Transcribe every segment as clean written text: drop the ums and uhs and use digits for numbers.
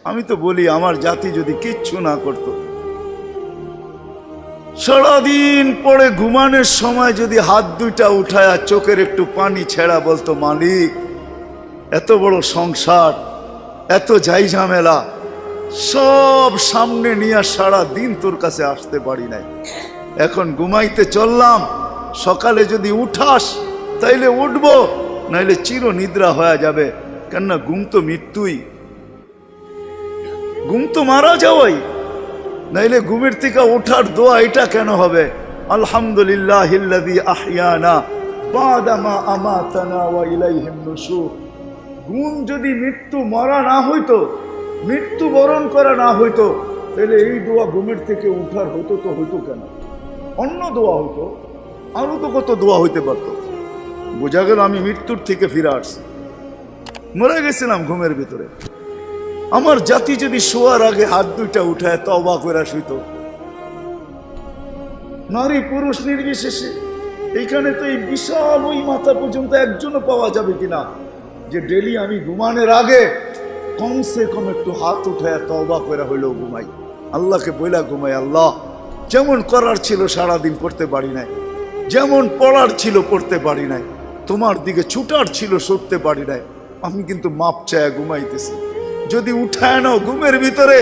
আমি তো বলি আমার জাতি যদি কিচ্ছু না করত, সারাদিন পরে ঘুমানোর সময় যদি হাত দুইটা উঠায় চোখের একটু পানি ছেড়া বলতো, মালিক এত বড় সংসার, এত যাই ঝামেলা সব সামনে নিয়ে সারা দিন তোর কাছে আসতে পারি নাই, এখন ঘুমাইতে চললাম, সকালে যদি উঠাস তাইলে উঠবো, নাইলে চির নিদ্রা হয়ে যাবে। কেননা ঘুম তো মৃত্যুই, ঘুম তো মারা যাওয়াই, নাইলে ঘুমের থেকে ওঠার দোয়া এটা কেন হবে? আলহামদুলিল্লাহিল্লাযী আহইয়ানা বাদা মা আমাতানা ওয়া ইলাইহিন নুশুর। ঘুম যদি মৃত্যু মরা না হইতো, মৃত্যু বরণ করা না হইতো, তাহলে এই দোয়া ঘুমের থেকে উঠার হতো তো হইতো কেন? অন্য দোয়া হইতো, আরো তো কত দোয়া হইতে পারতো। বোঝা গেল আমি মৃত্যুর থেকে ফিরে আসছি, মরে গেছিলাম ঘুমের ভিতরে। আমার জাতি যদি শোয়ার আগে হাত দুইটা উঠায় তওবা করে শুইত, নারী পুরুষ নির্বিশেষে, এইখানে তো এই বিশাল ওই মাথা পর্যন্ত একজনও পাওয়া যাবে কিনা যে ডেলি আমি ঘুমানোর আগে কমসে কম একটু হাত উঠায় তওবা করে হইলেও ঘুমাই, আল্লাহকে বইলা ঘুমাই, আল্লাহ যেমন করার ছিল সারাদিন করতে পারি নাই, যেমন পড়ার ছিল পড়তে পারি নাই, তোমার দিকে ছুটার ছিল ছুটতে পারি নাই, আমি কিন্তু মাপ চায় ঘুমাইতেছি। যদি উঠায় নাও ঘুমের ভিতরে,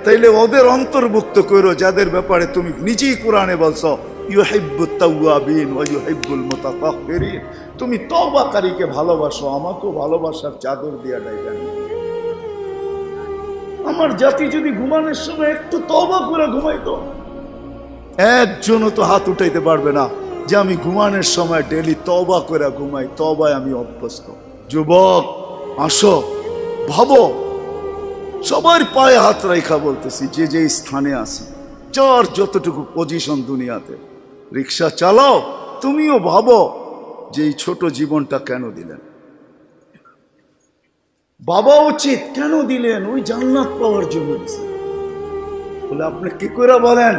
তাইলে ওদের অন্তর্ভুক্ত করো যাদের ব্যাপারে তুমি নিজেই কোরআনে বলছো ইউহিব্বুত তাওয়াবিন ওয়া ইউহিব্বুল মুতাতাহহিরিন। তুমি তওবাকারীকে ভালোবাসো, আমাকেও ভালোবাসার চাদর দিয়া ডাইবেন। আমার জাতি যদি ঘুমানোর সময় একটু তওবা করে ঘুমাইতো, একজনও তো হাত উঠাইতে পারবে না যে আমি ঘুমানোর সময় ডেলি তওবা করে ঘুমাই, তওবায় আমি অভ্যস্ত। যুবক আসো, ভাবো, সবার পায়ে হাত রাখা বলতেছি, যে যে স্থানে আছি, যার যতটুকু পজিশন দুনিয়াতে, রিক্সা চালাও, তুমিও ভাবো যে এই ছোট জীবনটা কেন দিলেন? বাবা উচিত কেন দিলেন? ওই জান্নাত পাওয়ার জন্য দিলেন। বলে আপনি কি করে বলেন?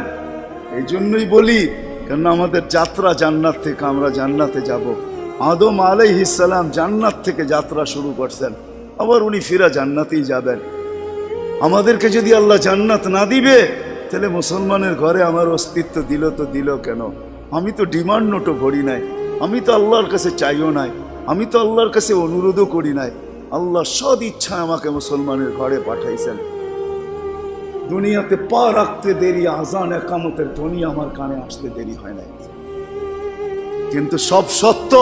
এই জন্যই বলি, কেন আমাদের যাত্রা জান্নাত থেকে, আমরা জান্নাতে যাব। আদম আলাইহিস সালাম জান্নাত থেকে যাত্রা শুরু করছেন, আবার উনি ফিরা জান্নাতেই যাবেন। আমাদেরকে যদি আল্লাহ জান্নাত না দিবে, তাহলে মুসলমানের ঘরে আমার অস্তিত্ব দিল তো দিল কেন? আমি তো ডিমান্ড নোটও করি নাই, আমি তো আল্লাহর কাছে চাইও নাই, আমি তো আল্লাহর কাছে অনুরোধও করি নাই। আল্লাহ সদ ইচ্ছায় আমাকে মুসলমানের ঘরে পাঠাইছেন। দুনিয়াতে পা রাখতে দেরি, আজান একামতের ধ্বনি আমার কানে আসতে দেরি হয় নাই, কিন্তু সব সত্য।